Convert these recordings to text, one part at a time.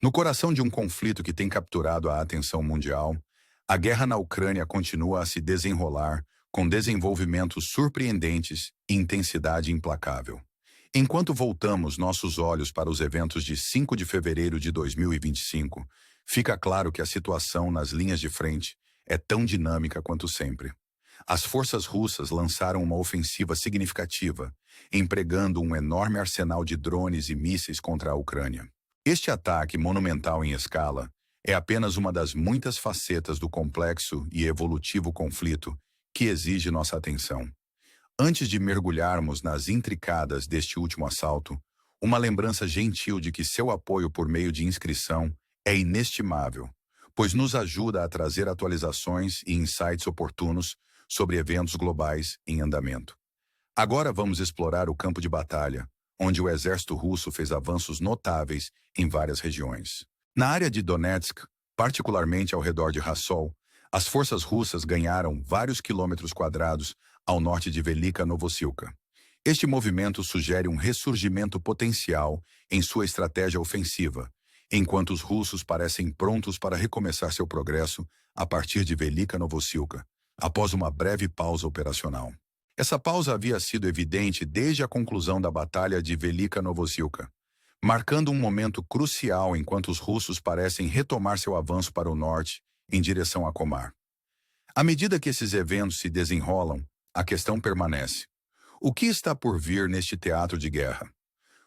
No coração de um conflito que tem capturado a atenção mundial, a guerra na Ucrânia continua a se desenrolar com desenvolvimentos surpreendentes e intensidade implacável. Enquanto voltamos nossos olhos para os eventos de 5 de fevereiro de 2025, fica claro que a situação nas linhas de frente é tão dinâmica quanto sempre. As forças russas lançaram uma ofensiva significativa, empregando um enorme arsenal de drones e mísseis contra a Ucrânia. Este ataque monumental em escala é apenas uma das muitas facetas do complexo e evolutivo conflito que exige nossa atenção. Antes de mergulharmos nas intricadas deste último assalto, uma lembrança gentil de que seu apoio por meio de inscrição é inestimável, pois nos ajuda a trazer atualizações e insights oportunos sobre eventos globais em andamento. Agora vamos explorar o campo de batalha, onde o exército russo fez avanços notáveis em várias regiões. Na área de Donetsk, particularmente ao redor de Rassol, as forças russas ganharam vários quilômetros quadrados ao norte de Velika Novosilka. Este movimento sugere um ressurgimento potencial em sua estratégia ofensiva, enquanto os russos parecem prontos para recomeçar seu progresso a partir de Velika Novosilka, após uma breve pausa operacional. Essa pausa havia sido evidente desde a conclusão da Batalha de Velika Novosilka, marcando um momento crucial enquanto os russos parecem retomar seu avanço para o norte, em direção a Komar. À medida que esses eventos se desenrolam, a questão permanece. O que está por vir neste teatro de guerra?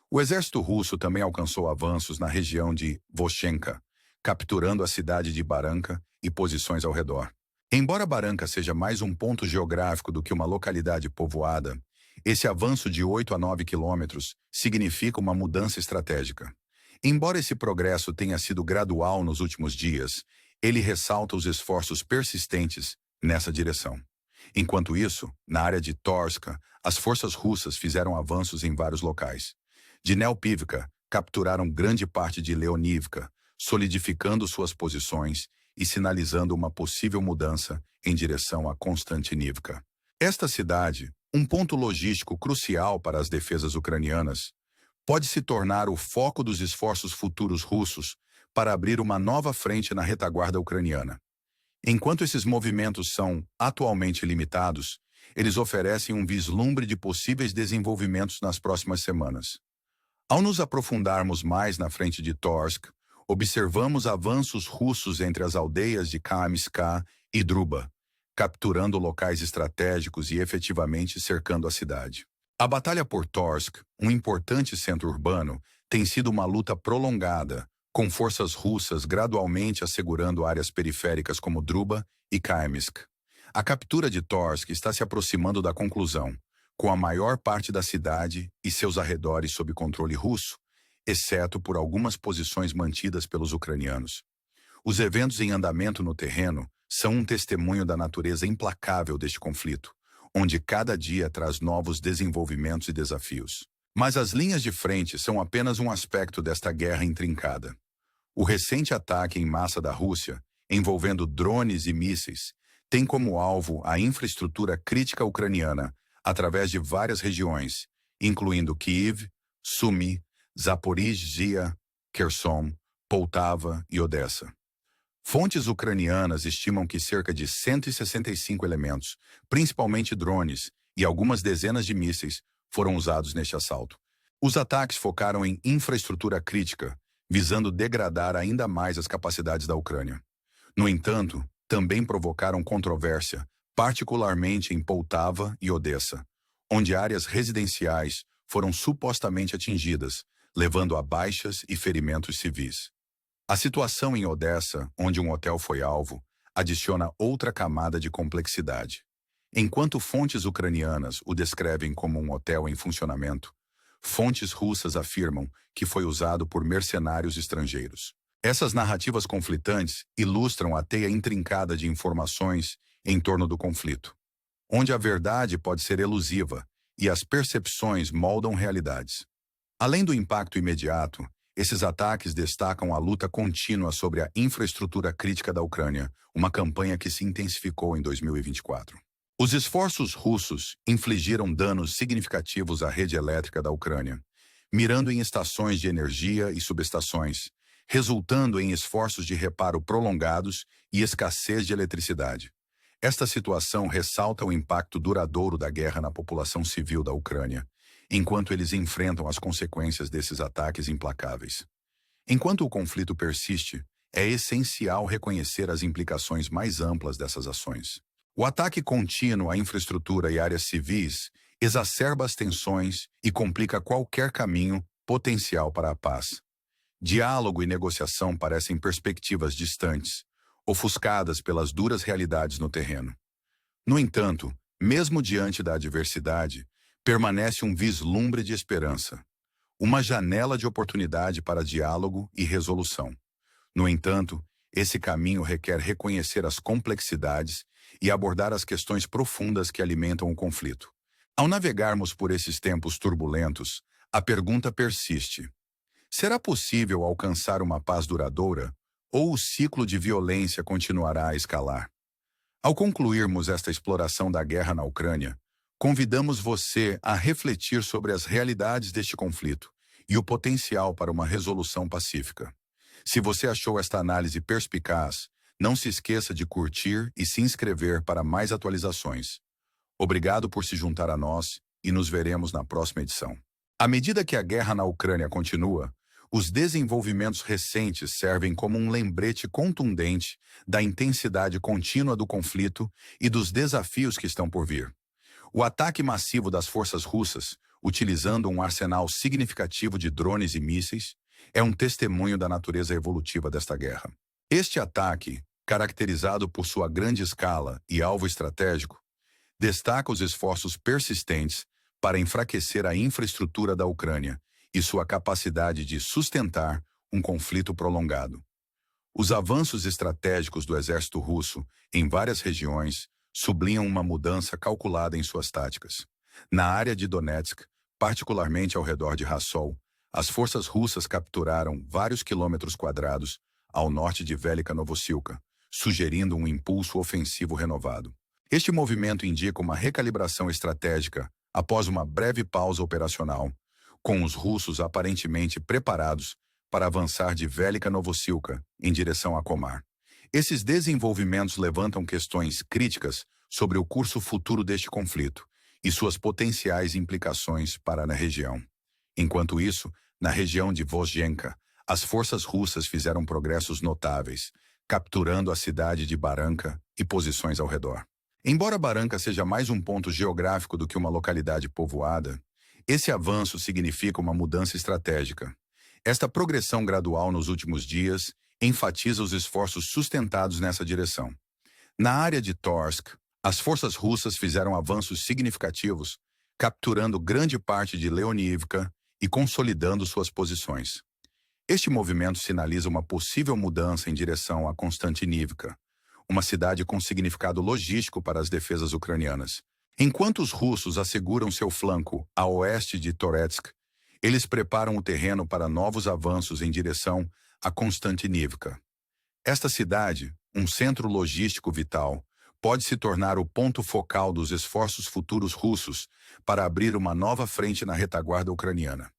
O exército russo também alcançou avanços na região de Voshenka, capturando a cidade de Baranka e posições ao redor. Embora Baranka seja mais um ponto geográfico do que uma localidade povoada, esse avanço de 8 a 9 quilômetros significa uma mudança estratégica. Embora esse progresso tenha sido gradual nos últimos dias, ele ressalta os esforços persistentes nessa direção. Enquanto isso, na área de Torska, as forças russas fizeram avanços em vários locais. De Neopivka, capturaram grande parte de Leonivka, solidificando suas posições e sinalizando uma possível mudança em direção a Konstantinivka. Esta cidade, um ponto logístico crucial para as defesas ucranianas, pode se tornar o foco dos esforços futuros russos para abrir uma nova frente na retaguarda ucraniana. Enquanto esses movimentos são atualmente limitados, eles oferecem um vislumbre de possíveis desenvolvimentos nas próximas semanas. Ao nos aprofundarmos mais na frente de Torsk, observamos avanços russos entre as aldeias de Kamska e Druba, capturando locais estratégicos e efetivamente cercando a cidade. A batalha por Torsk, um importante centro urbano, tem sido uma luta prolongada, com forças russas gradualmente assegurando áreas periféricas como Druba e Kamsk. A captura de Torsk está se aproximando da conclusão, com a maior parte da cidade e seus arredores sob controle russo, exceto por algumas posições mantidas pelos ucranianos. Os eventos em andamento no terreno são um testemunho da natureza implacável deste conflito, onde cada dia traz novos desenvolvimentos e desafios. Mas as linhas de frente são apenas um aspecto desta guerra intrincada. O recente ataque em massa da Rússia, envolvendo drones e mísseis, tem como alvo a infraestrutura crítica ucraniana através de várias regiões, incluindo Kiev, Sumy, Zaporizhzhia, Kherson, Poltava e Odessa. Fontes ucranianas estimam que cerca de 165 elementos, principalmente drones e algumas dezenas de mísseis, foram usados neste assalto. Os ataques focaram em infraestrutura crítica, visando degradar ainda mais as capacidades da Ucrânia. No entanto, também provocaram controvérsia, particularmente em Poltava e Odessa, onde áreas residenciais foram supostamente atingidas, levando a baixas e ferimentos civis. A situação em Odessa, onde um hotel foi alvo, adiciona outra camada de complexidade. Enquanto fontes ucranianas o descrevem como um hotel em funcionamento, fontes russas afirmam que foi usado por mercenários estrangeiros. Essas narrativas conflitantes ilustram a teia intrincada de informações em torno do conflito, onde a verdade pode ser elusiva e as percepções moldam realidades. Além do impacto imediato, esses ataques destacam a luta contínua sobre a infraestrutura crítica da Ucrânia, uma campanha que se intensificou em 2024. Os esforços russos infligiram danos significativos à rede elétrica da Ucrânia, mirando em estações de energia e subestações, resultando em esforços de reparo prolongados e escassez de eletricidade. Esta situação ressalta o impacto duradouro da guerra na população civil da Ucrânia, enquanto eles enfrentam as consequências desses ataques implacáveis. Enquanto o conflito persiste, é essencial reconhecer as implicações mais amplas dessas ações. O ataque contínuo à infraestrutura e áreas civis exacerba as tensões e complica qualquer caminho potencial para a paz. Diálogo e negociação parecem perspectivas distantes, ofuscadas pelas duras realidades no terreno. No entanto, mesmo diante da adversidade, permanece um vislumbre de esperança, uma janela de oportunidade para diálogo e resolução. No entanto, esse caminho requer reconhecer as complexidades e abordar as questões profundas que alimentam o conflito. Ao navegarmos por esses tempos turbulentos, a pergunta persiste: será possível alcançar uma paz duradoura, ou o ciclo de violência continuará a escalar? Ao concluirmos esta exploração da guerra na Ucrânia, convidamos você a refletir sobre as realidades deste conflito e o potencial para uma resolução pacífica. Se você achou esta análise perspicaz, não se esqueça de curtir e se inscrever para mais atualizações. Obrigado por se juntar a nós e nos veremos na próxima edição. À medida que a guerra na Ucrânia continua, os desenvolvimentos recentes servem como um lembrete contundente da intensidade contínua do conflito e dos desafios que estão por vir. O ataque massivo das forças russas, utilizando um arsenal significativo de drones e mísseis, é um testemunho da natureza evolutiva desta guerra. Este ataque, caracterizado por sua grande escala e alvo estratégico, destaca os esforços persistentes para enfraquecer a infraestrutura da Ucrânia e sua capacidade de sustentar um conflito prolongado. Os avanços estratégicos do exército russo em várias regiões sublinham uma mudança calculada em suas táticas. Na área de Donetsk, particularmente ao redor de Rassol, as forças russas capturaram vários quilômetros quadrados ao norte de Velika Novossilka, sugerindo um impulso ofensivo renovado. Este movimento indica uma recalibração estratégica após uma breve pausa operacional, com os russos aparentemente preparados para avançar de Velika Novossilka em direção a Komar. Esses desenvolvimentos levantam questões críticas sobre o curso futuro deste conflito e suas potenciais implicações para a região. Enquanto isso, na região de Vozhenka, as forças russas fizeram progressos notáveis, capturando a cidade de Baranka e posições ao redor. Embora Baranka seja mais um ponto geográfico do que uma localidade povoada, esse avanço significa uma mudança estratégica. Esta progressão gradual nos últimos dias enfatiza os esforços sustentados nessa direção. Na área de Torsk, as forças russas fizeram avanços significativos, capturando grande parte de Leonivka e consolidando suas posições. Este movimento sinaliza uma possível mudança em direção a Konstantinivka, uma cidade com significado logístico para as defesas ucranianas. Enquanto os russos asseguram seu flanco a oeste de Toretsk, eles preparam o terreno para novos avanços em direção a Konstantinivka. Esta cidade, um centro logístico vital, pode se tornar o ponto focal dos esforços futuros russos para abrir uma nova frente na retaguarda ucraniana.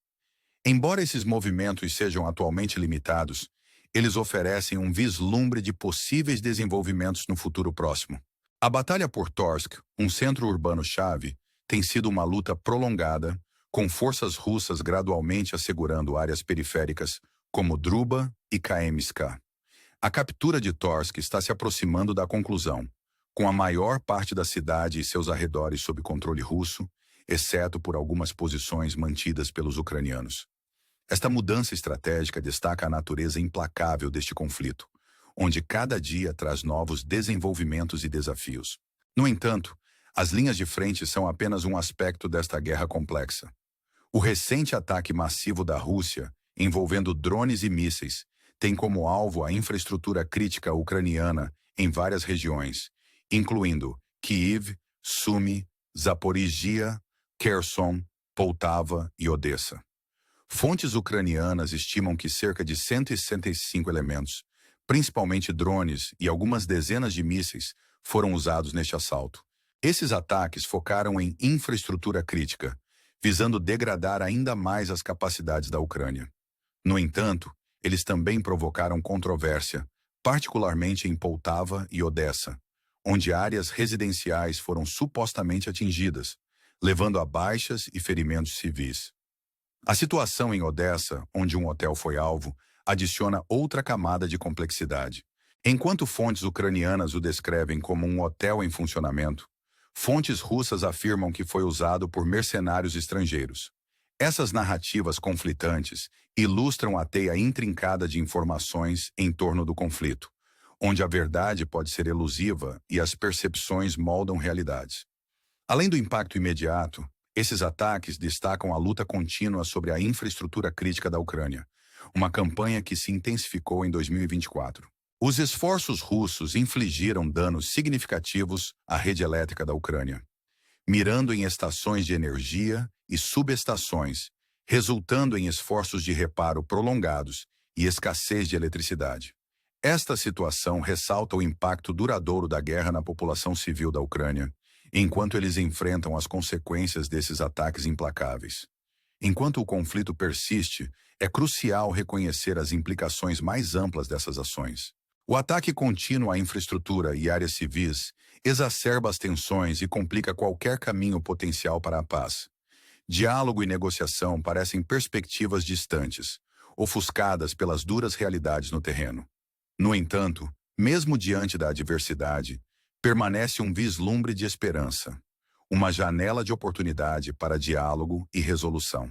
Embora esses movimentos sejam atualmente limitados, eles oferecem um vislumbre de possíveis desenvolvimentos no futuro próximo. A Batalha por Torsk, um centro urbano-chave, tem sido uma luta prolongada, com forças russas gradualmente assegurando áreas periféricas como Druba e Kaemska. A captura de Torsk está se aproximando da conclusão, com a maior parte da cidade e seus arredores sob controle russo, exceto por algumas posições mantidas pelos ucranianos. Esta mudança estratégica destaca a natureza implacável deste conflito, onde cada dia traz novos desenvolvimentos e desafios. No entanto, as linhas de frente são apenas um aspecto desta guerra complexa. O recente ataque massivo da Rússia, envolvendo drones e mísseis, tem como alvo a infraestrutura crítica ucraniana em várias regiões, incluindo Kyiv, Sumy, Zaporizhia, Kherson, Poltava e Odessa. Fontes ucranianas estimam que cerca de 165 elementos, principalmente drones e algumas dezenas de mísseis, foram usados neste assalto. Esses ataques focaram em infraestrutura crítica, visando degradar ainda mais as capacidades da Ucrânia. No entanto, eles também provocaram controvérsia, particularmente em Poltava e Odessa, onde áreas residenciais foram supostamente atingidas, levando a baixas e ferimentos civis. A situação em Odessa, onde um hotel foi alvo, adiciona outra camada de complexidade. Enquanto fontes ucranianas o descrevem como um hotel em funcionamento, fontes russas afirmam que foi usado por mercenários estrangeiros. Essas narrativas conflitantes ilustram a teia intrincada de informações em torno do conflito, onde a verdade pode ser elusiva e as percepções moldam realidades. Além do impacto imediato, esses ataques destacam a luta contínua sobre a infraestrutura crítica da Ucrânia, uma campanha que se intensificou em 2024. Os esforços russos infligiram danos significativos à rede elétrica da Ucrânia, mirando em estações de energia e subestações, resultando em esforços de reparo prolongados e escassez de eletricidade. Esta situação ressalta o impacto duradouro da guerra na população civil da Ucrânia, enquanto eles enfrentam as consequências desses ataques implacáveis. Enquanto o conflito persiste, é crucial reconhecer as implicações mais amplas dessas ações. O ataque contínuo à infraestrutura e áreas civis exacerba as tensões e complica qualquer caminho potencial para a paz. Diálogo e negociação parecem perspectivas distantes, ofuscadas pelas duras realidades no terreno. No entanto, mesmo diante da adversidade, permanece um vislumbre de esperança, uma janela de oportunidade para diálogo e resolução.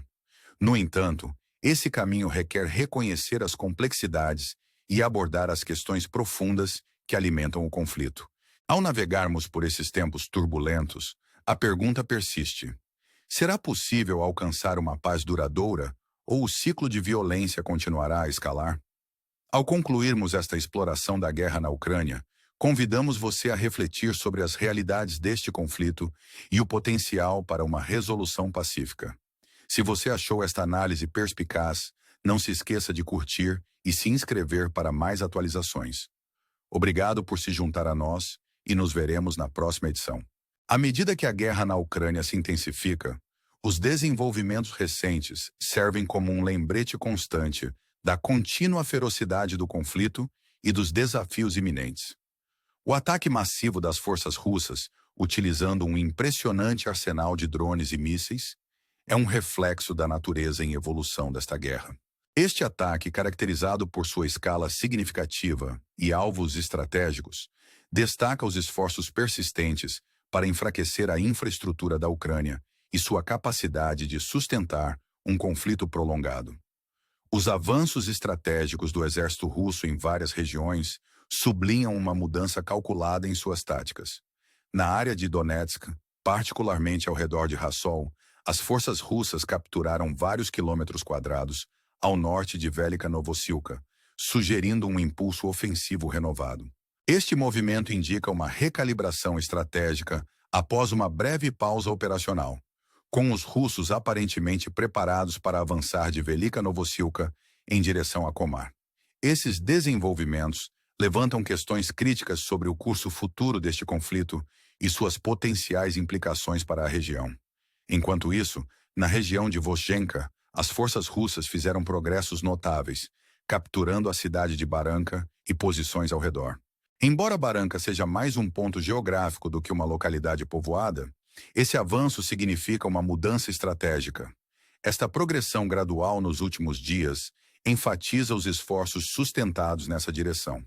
No entanto, esse caminho requer reconhecer as complexidades e abordar as questões profundas que alimentam o conflito. Ao navegarmos por esses tempos turbulentos, a pergunta persiste: será possível alcançar uma paz duradoura ou o ciclo de violência continuará a escalar? Ao concluirmos esta exploração da guerra na Ucrânia, convidamos você a refletir sobre as realidades deste conflito e o potencial para uma resolução pacífica. Se você achou esta análise perspicaz, não se esqueça de curtir e se inscrever para mais atualizações. Obrigado por se juntar a nós e nos veremos na próxima edição. À medida que a guerra na Ucrânia se intensifica, os desenvolvimentos recentes servem como um lembrete constante da contínua ferocidade do conflito e dos desafios iminentes. O ataque massivo das forças russas, utilizando um impressionante arsenal de drones e mísseis, é um reflexo da natureza em evolução desta guerra. Este ataque, caracterizado por sua escala significativa e alvos estratégicos, destaca os esforços persistentes para enfraquecer a infraestrutura da Ucrânia e sua capacidade de sustentar um conflito prolongado. Os avanços estratégicos do exército russo em várias regiões sublinham uma mudança calculada em suas táticas. Na área de Donetsk, particularmente ao redor de Rassol, as forças russas capturaram vários quilômetros quadrados ao norte de Velika Novosilka, sugerindo um impulso ofensivo renovado. Este movimento indica uma recalibração estratégica após uma breve pausa operacional, com os russos aparentemente preparados para avançar de Velika Novosilka em direção a Komar. Esses desenvolvimentos levantam questões críticas sobre o curso futuro deste conflito e suas potenciais implicações para a região. Enquanto isso, na região de Vozhenka, as forças russas fizeram progressos notáveis, capturando a cidade de Baranka e posições ao redor. Embora Baranka seja mais um ponto geográfico do que uma localidade povoada, esse avanço significa uma mudança estratégica. Esta progressão gradual nos últimos dias enfatiza os esforços sustentados nessa direção.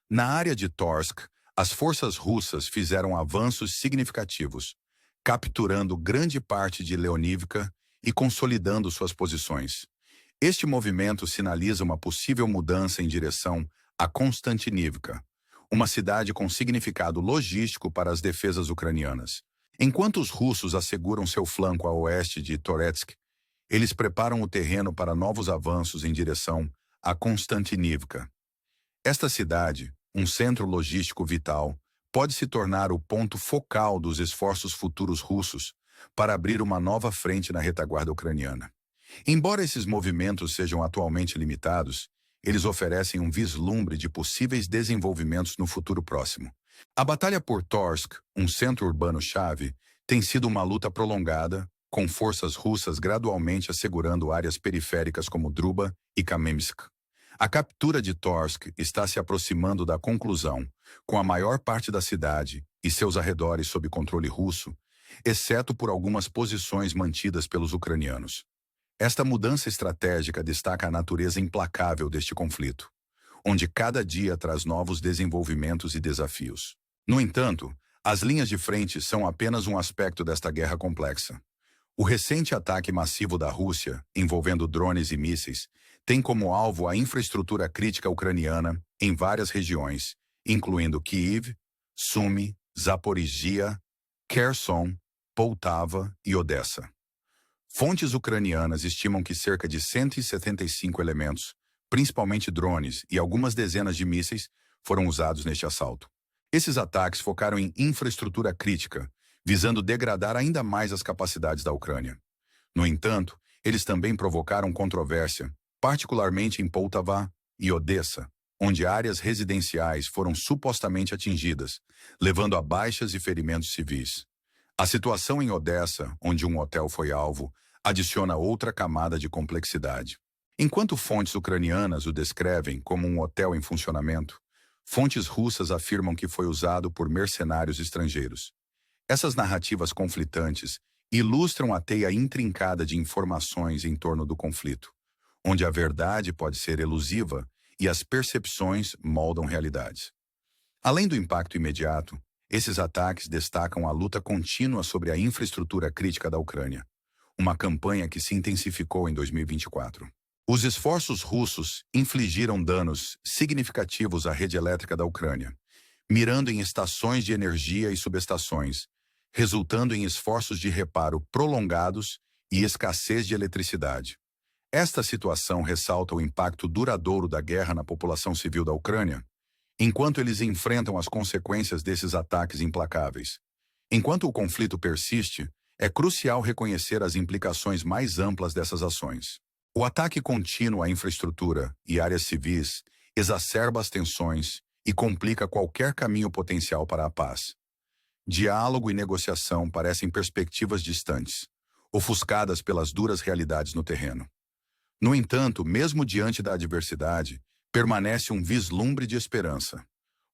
Na área de Torsk, as forças russas fizeram avanços significativos, capturando grande parte de Leonivka e consolidando suas posições. Este movimento sinaliza uma possível mudança em direção a Konstantinivka, uma cidade com significado logístico para as defesas ucranianas. Enquanto os russos asseguram seu flanco a oeste de Toretsk, eles preparam o terreno para novos avanços em direção a Konstantinivka. Esta cidade, um centro logístico vital, pode se tornar o ponto focal dos esforços futuros russos para abrir uma nova frente na retaguarda ucraniana. Embora esses movimentos sejam atualmente limitados, eles oferecem um vislumbre de possíveis desenvolvimentos no futuro próximo. A batalha por Torsk, um centro urbano-chave, tem sido uma luta prolongada, com forças russas gradualmente assegurando áreas periféricas como Druba e Kamensk. A captura de Torsk está se aproximando da conclusão, com a maior parte da cidade e seus arredores sob controle russo, exceto por algumas posições mantidas pelos ucranianos. Esta mudança estratégica destaca a natureza implacável deste conflito, onde cada dia traz novos desenvolvimentos e desafios. No entanto, as linhas de frente são apenas um aspecto desta guerra complexa. O recente ataque massivo da Rússia, envolvendo drones e mísseis, tem como alvo a infraestrutura crítica ucraniana em várias regiões, incluindo Kyiv, Sumy, Zaporizhia, Kherson, Poltava e Odessa. Fontes ucranianas estimam que cerca de 175 elementos, principalmente drones e algumas dezenas de mísseis, foram usados neste assalto. Esses ataques focaram em infraestrutura crítica, visando degradar ainda mais as capacidades da Ucrânia. No entanto, eles também provocaram controvérsia, particularmente em Poltava e Odessa, onde áreas residenciais foram supostamente atingidas, levando a baixas e ferimentos civis. A situação em Odessa, onde um hotel foi alvo, adiciona outra camada de complexidade. Enquanto fontes ucranianas o descrevem como um hotel em funcionamento, fontes russas afirmam que foi usado por mercenários estrangeiros. Essas narrativas conflitantes ilustram a teia intrincada de informações em torno do conflito, onde a verdade pode ser elusiva e as percepções moldam realidades. Além do impacto imediato, esses ataques destacam a luta contínua sobre a infraestrutura crítica da Ucrânia, uma campanha que se intensificou em 2024. Os esforços russos infligiram danos significativos à rede elétrica da Ucrânia, mirando em estações de energia e subestações, resultando em esforços de reparo prolongados e escassez de eletricidade. Esta situação ressalta o impacto duradouro da guerra na população civil da Ucrânia, enquanto eles enfrentam as consequências desses ataques implacáveis. Enquanto o conflito persiste, é crucial reconhecer as implicações mais amplas dessas ações. O ataque contínuo à infraestrutura e áreas civis exacerba as tensões e complica qualquer caminho potencial para a paz. Diálogo e negociação parecem perspectivas distantes, ofuscadas pelas duras realidades no terreno. No entanto, mesmo diante da adversidade, permanece um vislumbre de esperança,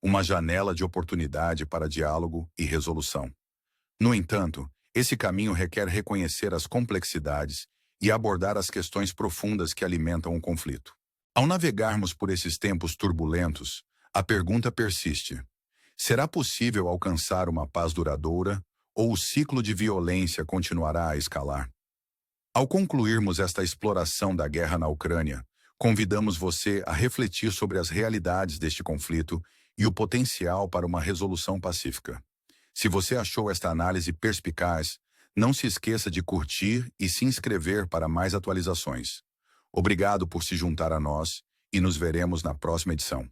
uma janela de oportunidade para diálogo e resolução. No entanto, esse caminho requer reconhecer as complexidades e abordar as questões profundas que alimentam o conflito. Ao navegarmos por esses tempos turbulentos, a pergunta persiste: será possível alcançar uma paz duradoura ou o ciclo de violência continuará a escalar? Ao concluirmos esta exploração da guerra na Ucrânia, convidamos você a refletir sobre as realidades deste conflito e o potencial para uma resolução pacífica. Se você achou esta análise perspicaz, não se esqueça de curtir e se inscrever para mais atualizações. Obrigado por se juntar a nós e nos veremos na próxima edição.